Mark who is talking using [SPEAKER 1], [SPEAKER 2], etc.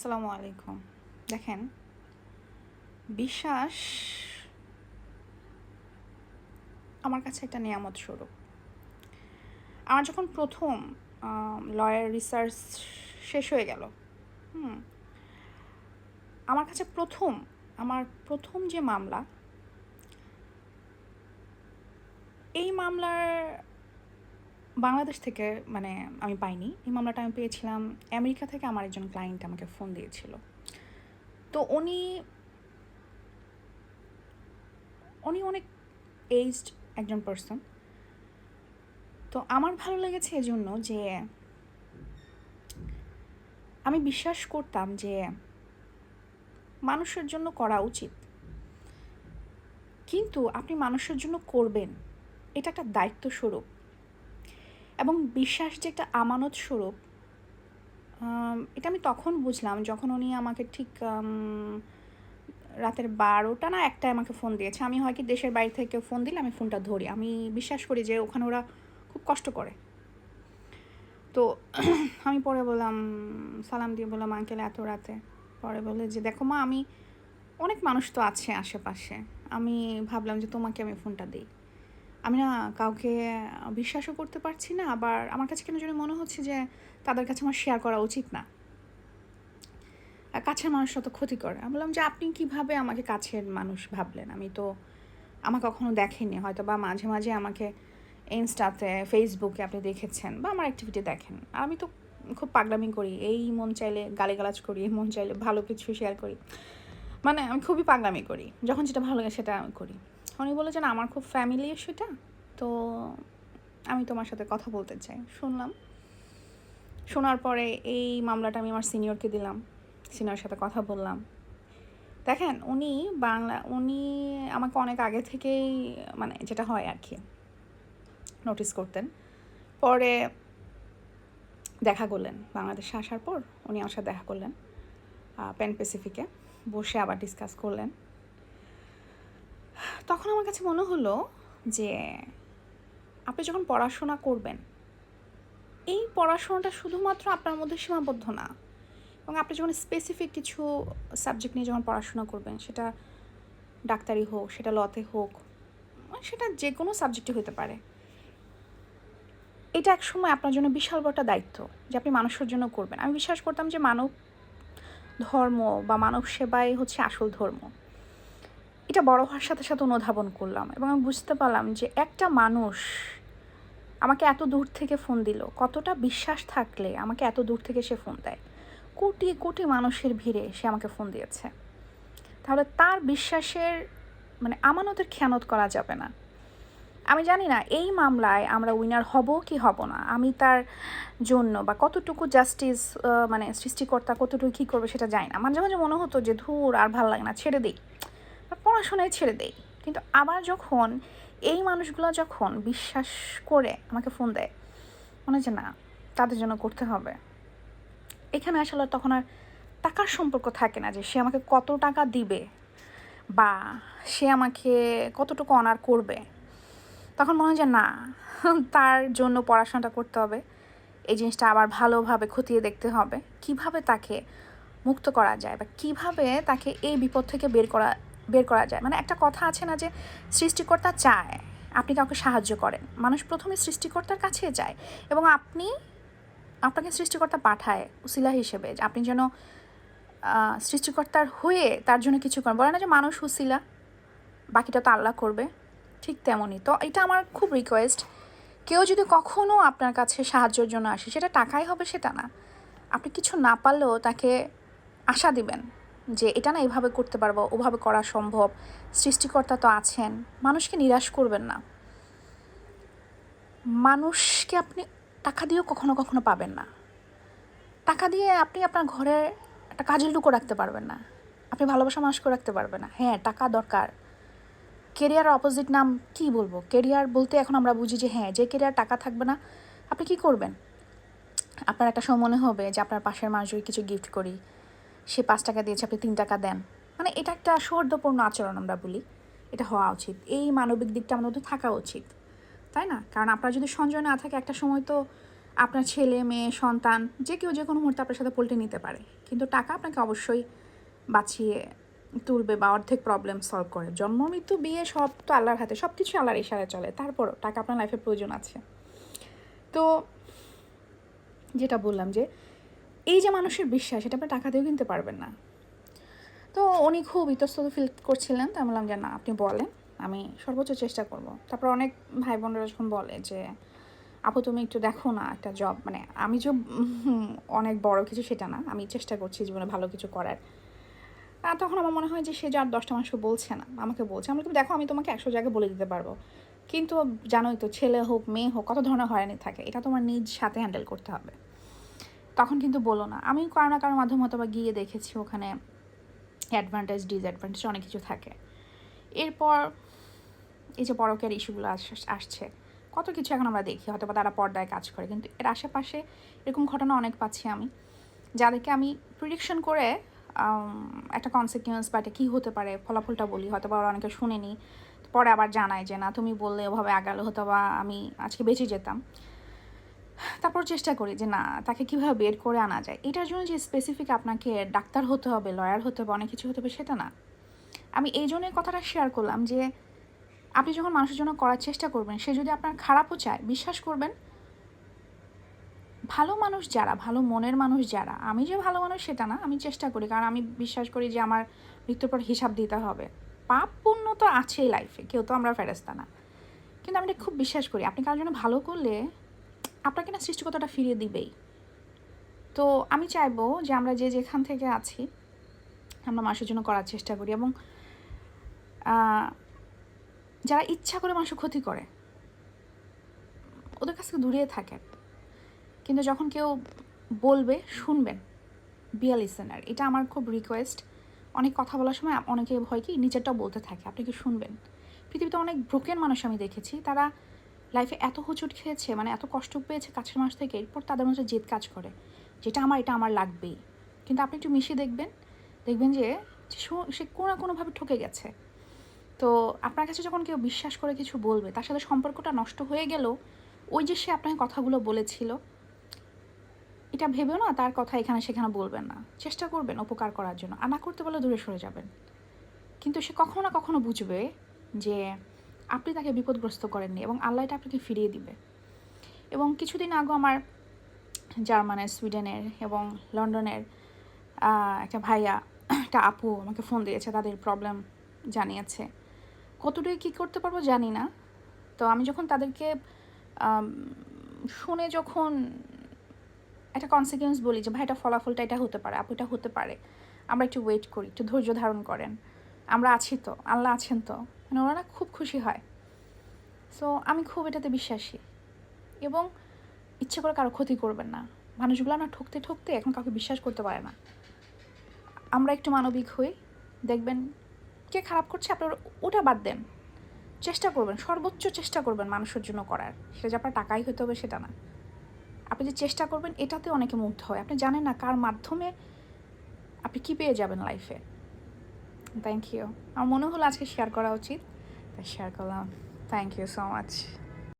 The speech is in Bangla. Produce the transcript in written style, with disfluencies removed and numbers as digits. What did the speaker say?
[SPEAKER 1] আসসালামু আলাইকুম। দেখেন, বিশ্বাস আমার কাছে একটা নেয়ামত স্বরূপ। আমার যখন প্রথম লয়ার রিসার্চ শেষ হয়ে গেল, হুম, আমার কাছে আমার প্রথম যে মামলা, এই মামলার বাংলাদেশ থেকে মানে আমি পাইনি। এই মামলাটা আমি পেয়েছিলাম আমেরিকা থেকে। আমার একজন ক্লায়েন্ট আমাকে ফোন দিয়েছিল। তো উনি উনি অনেক এইজড একজন পার্সন। তো আমার ভালো লেগেছে এজন্য যে আমি বিশ্বাস করতাম যে মানুষের জন্য করা উচিত, কিন্তু আপনি মানুষের জন্য করবেন এটা একটা দায়িত্ব স্বরূপ। এবং বিশ্বাস যে একটা আমানত স্বরূপ, এটা আমি তখন বুঝলাম যখন উনি আমাকে ঠিক রাতের 12টা না 1টায় আমাকে ফোন দিয়েছে। আমি হয় কি দেশের বাইরে থেকে ফোন দিলে আমি ফোনটা ধরি, আমি বিশ্বাস করি যে ওখানে ওরা খুব কষ্ট করে। তো আমি পরে বললাম, সালাম দিয়ে বললাম, আঙ্কেল এত রাতে? পরে বলে যে দেখো মা, আমি অনেক মানুষ তো আছে আশেপাশে, আমি ভাবলাম যে তোমাকে আমি ফোনটা দিই। আমি না কাউকে বিশ্বাসও করতে পারছি না, আবার আমার কাছে কেন জানি মনে হচ্ছে যে তাদের কাছে আমার শেয়ার করা উচিত না। আর কাছের মানুষরা তো ক্ষতি করে। আমি বললাম যে আপনি কিভাবে আমাকে কাছের মানুষ ভাবলেন? আমি তো আমাকে কখনো দেখেননি, হয়তো বা মাঝে মাঝে আমাকে ইনস্টাতে ফেসবুকে আপনি দেখেছেন বা আমার অ্যাক্টিভিটি দেখেন। আর আমি তো খুব পাগলামি করি, এই মন চাইলে গালিগালাজ করি, এই মন চাইলে ভালো কিছু শেয়ার করি, মানে আমি খুবই পাগলামি করি, যখন যেটা ভালো লাগে সেটা আমি করি। উনি বলেছেন আমার খুব ফ্যামিলি ইস্যুটা, তো আমি তোমার সাথে কথা বলতে চাই। শুনলাম, শোনার পরে এই মামলাটা আমি আমার সিনিয়রকে দিলাম, সিনিয়রের সাথে কথা বললাম। দেখেন, উনি আমাকে অনেক আগে থেকেই মানে যেটা হয় আর কি নোটিস করতেন। পরে দেখা করলেন, বাংলাদেশে আসার পর উনি আমার সাথে দেখা করলেন প্যান প্যাসিফিকে, বসে আবার ডিসকাস করলেন। তখন আমার কাছে মনে হলো যে আপনি যখন পড়াশোনা করবেন, এই পড়াশোনাটা শুধুমাত্র আপনার মধ্যে সীমাবদ্ধ না, এবং আপনি যখন স্পেসিফিক কিছু সাবজেক্ট নিয়ে যখন পড়াশোনা করবেন, সেটা ডাক্তারি হোক, সেটা লতে হোক, সেটা যে কোনো সাবজেক্টই হতে পারে, এটা এক সময় আপনার জন্য বিশাল বড় একটা দায়িত্ব যে আপনি মানুষের জন্য করবেন। আমি বিশ্বাস করতাম যে মানব ধর্ম বা মানব সেবাই হচ্ছে আসল ধর্ম। এটা বড় হওয়ার সাথে সাথে অনুধাবন করলাম, এবং আমি বুঝতে পারলাম যে একটা মানুষ আমাকে এত দূর থেকে ফোন দিল, কতটা বিশ্বাস থাকলে আমাকে এত দূর থেকে সে ফোন দেয়। কোটি কোটি মানুষের ভিড়ে সে আমাকে ফোন দিয়েছে, তাহলে তার বিশ্বাসের মানে আমানতের খেয়ানত করা যাবে না। আমি জানি না এই মামলায় আমরা উইনার হব কি হব না, আমি তার জন্য বা কতটুকু জাস্টিস মানে সৃষ্টিকর্তা কতটুকু কী করবে সেটা জানি না। মাঝে মাঝে মনে হতো যে ধুর আর ভালো লাগে না, ছেড়ে দিই, পড়াশোনায় ছেড়ে দেই। কিন্তু আবার যখন এই মানুষগুলো যখন বিশ্বাস করে আমাকে ফোন দেয়, মনে হচ্ছে না, তাদের জন্য করতে হবে। এখানে আসলে তখন আর টাকার সম্পর্ক থাকে না, যে সে আমাকে কত টাকা দিবে বা সে আমাকে কতটুকু অনার করবে। তখন মনে হয় যে না, তার জন্য পড়াশোনাটা করতে হবে, এই জিনিসটা আবার ভালোভাবে খতিয়ে দেখতে হবে, কিভাবে তাকে মুক্ত করা যায় বা কিভাবে তাকে এই বিপদ থেকে বের করা যায়। মানে একটা কথা আছে না, যে সৃষ্টিকর্তা চায় আপনি কাউকে সাহায্য করেন, মানুষ প্রথমে সৃষ্টিকর্তার কাছে যায়, এবং আপনাকে সৃষ্টিকর্তা পাঠায় উসিলা হিসেবে, যে আপনি যেন সৃষ্টিকর্তার হয়ে তার জন্য কিছু করেন। বলে না যে মানুষ উসিলা, বাকিটা তো আল্লাহ করবে। ঠিক তেমনই তো এটা আমার খুব রিকোয়েস্ট, কেউ যদি কখনও আপনার কাছে সাহায্যের জন্য আসে, সেটা টাকাই হবে সেটা না, আপনি কিছু না পারলেও তাকে আশা দিবেন যে এটা না এভাবে করতে পারবো, ওভাবে করা সম্ভব, সৃষ্টিকর্তা তো আছেন। মানুষকে নিরাশ করবেন না। মানুষকে আপনি টাকা দিয়েও কখনো কখনো পাবেন না। টাকা দিয়ে আপনি আপনার ঘরে একটা কাজের লুকো রাখতে পারবেন না, আপনি ভালোবাসা মানুষকে রাখতে পারবেন না। হ্যাঁ, টাকা দরকার। কেরিয়ার অপোজিট নাম কি বলবো, কেরিয়ার বলতে এখন আমরা বুঝি যে হ্যাঁ, যে কেরিয়ার টাকা থাকবে না আপনি কি করবেন। আপনার একটা সময় মনে হবে যে আপনার পাশের মানুষকে কিছু গিফট করি, সে 5 টাকা দিয়েছে, আপনি 3 টাকা দেন। মানে এটা একটা সৌহার্দ্যপূর্ণ আচরণ আমরা বলি, এটা হওয়া উচিত, এই মানবিক দিকটা আমাদের মধ্যে থাকা উচিত, তাই না? কারণ আপনার যদি সঞ্চয় না থাকে, একটা সময় তো আপনার ছেলে মেয়ে সন্তান যে কেউ যে কোনো মুহূর্তে আপনার সাথে পল্টে নিতে পারে, কিন্তু টাকা আপনাকে অবশ্যই বাঁচিয়ে তুলবে বা অর্ধেক প্রবলেম সলভ করে। জন্ম মৃত্যু বিয়ে সব তো আল্লাহর হাতে, সব কিছু আল্লাহর ইশারায় চলে, তারপরও টাকা আপনার লাইফে প্রয়োজন আছে। তো যেটা বললাম যে এই যে মানুষের বিশ্বাস, এটা আপনি টাকা দিয়েও কিনতে পারবেন না। তো উনি খুব ইতস্তত ফিল করছিলেন, তো আমি বললাম যে না, আপনি বলেন, আমি সর্বোচ্চ চেষ্টা করব। তারপর অনেক ভাই বোনরা যখন বলে যে আপু তুমি একটু দেখো না একটা জব, মানে আমি যে অনেক বড় কিছু সেটা না, আমি চেষ্টা করছি জীবনে ভালো কিছু করার। তখন আমার মনে হয় যে সে যে আর 10টা মানুষকে বলছে না, আমাকে বলছে। আমরা তুমি দেখো, আমি তোমাকে 100 জায়গায় বলে দিতে পারবো, কিন্তু জানোই তো ছেলে হোক মেয়ে হোক কত ধরনের হয়রানি থাকে, এটা তোমার নিজ সাথে হ্যান্ডেল করতে হবে। তখন কিন্তু বলো না, আমি কারো না কারোর মাধ্যমে অথবা গিয়ে দেখেছি ওখানে অ্যাডভান্টেজ ডিসঅ্যাডভান্টেজ অনেক কিছু থাকে। এরপর এই যে পরকীয়ার ইস্যুগুলো আসছে, কত কিছু এখন আমরা দেখি, হয়তো বা তারা পর্দায় কাজ করে, কিন্তু এর আশেপাশে এরকম ঘটনা অনেক পাচ্ছি আমি, যাদেরকে আমি প্রিডিকশন করে একটা কনসিকুয়েন্স বা এটা কী হতে পারে ফলাফলটা বলি, হয়তো বা ওরা অনেকে শুনেনি, পরে আবার জানায় যে না তুমি বললে ওভাবে আগালে হয়তো বা আমি আজকে বেঁচে যেতাম। তারপর চেষ্টা করি যে না, তাকে কীভাবে বের করে আনা যায়। এটার জন্য যে স্পেসিফিক আপনাকে ডাক্তার হতে হবে, লয়ার হতে হবে, অনেক কিছু হতে হবে সেটা না। আমি এই জন্যই কথাটা শেয়ার করলাম যে আপনি যখন মানুষের জন্য করার চেষ্টা করবেন, সে যদি আপনার খারাপও চায়, বিশ্বাস করবেন ভালো মানুষ যারা, ভালো মনের মানুষ যারা, আমি যে ভালো মানুষ সেটা না, আমি চেষ্টা করি, কারণ আমি বিশ্বাস করি যে আমার মৃত্যুর পর হিসাব দিতে হবে। পাপ পুণ্য তো আছেই লাইফে, কেউ তো আমরা ফেরেশতা না, কিন্তু আমি এটা খুব বিশ্বাস করি আপনি কারোর জন্য ভালো করলে আপনাকে না সৃষ্টিকর্তাটা ফিরিয়ে দিবেই। তো আমি চাইবো যে আমরা যে যেখান থেকে আছি আমরা মানুষের জন্য করার চেষ্টা করি, এবং যারা ইচ্ছা করে মানুষের ক্ষতি করে ওদের কাছ থেকে দূরে থাকেন। কিন্তু যখন কেউ বলবে শুনবেন, বি আ লিসেনার, এটা আমার খুব রিকোয়েস্ট। অনেক কথা বলার সময় অনেকে ভয় কি নিজেরটাও বলতে থাকে, আপনি কি শুনবেন। পৃথিবীতে অনেক ব্রোকেন মানুষ আমি দেখেছি, তারা লাইফে এত হোঁচট খেয়েছে, মানে এত কষ্ট পেয়েছে কাছের মানুষ থেকে, এরপর তাদের মধ্যে জেদ কাজ করে যেটা আমার, এটা আমার লাগবেই। কিন্তু আপনি একটু মিশিয়ে দেখবেন, দেখবেন যে সে কোনো না কোনোভাবে ঠকে গেছে। তো আপনার কাছে যখন কেউ বিশ্বাস করে কিছু বলবে, তার সাথে সম্পর্কটা নষ্ট হয়ে গেলেও ওই যে সে আপনাকে কথাগুলো বলেছিল, এটা ভেবেও না তার কথা এখানে সেখানে বলবেন না, চেষ্টা করবেন উপকার করার জন্য, আর না করতে বলে দূরে সরে যাবেন। কিন্তু সে কখনো না কখনো বুঝবে যে আপনি তাকে বিপদগ্রস্ত করেননি, এবং আল্লাহ এটা আপনাকে ফিরিয়ে দিবে। এবং কিছুদিন আগে আমার জার্মানের, সুইডেনের এবং লন্ডনের একটা ভাইয়া, একটা আপু আমাকে ফোন দিয়েছে, তাদের প্রবলেম জানিয়েছে। কতটুকু কী করতে পারবো জানি না। তো আমি যখন তাদেরকে শুনে যখন একটা কনসিকুয়েন্স বলি যে ভাই এটা ফলাফলটা এটা হতে পারে, আপু এটা হতে পারে, আমরা একটু ওয়েট করি, একটু ধৈর্য ধারণ করেন, আমরা আছি তো, আল্লাহ আছেন তো, মানে ওনারা খুব খুশি হয়। সো আমি খুব এটাতে বিশ্বাসী, এবং ইচ্ছে করে কারো ক্ষতি করবেন না। মানুষগুলো না ঠকতে ঠকতে এখন কাউকে বিশ্বাস করতে পারে না। আমরা একটু মানবিক হই, দেখবেন কে খারাপ করছে আপনার ওটা বাদ দেন, চেষ্টা করবেন, সর্বোচ্চ চেষ্টা করবেন মানুষের জন্য করার। সেটা যে আপনার টাকাই হতে হবে সেটা না, আপনি যে চেষ্টা করবেন এটাতে অনেকে মুগ্ধ হয়। আপনি জানেন না কার মাধ্যমে আপনি কী পেয়ে যাবেন লাইফে। থ্যাংক ইউ, আমার মনে হলো আজকে শেয়ার করা উচিত, তাই শেয়ার করলাম। Thank you so much.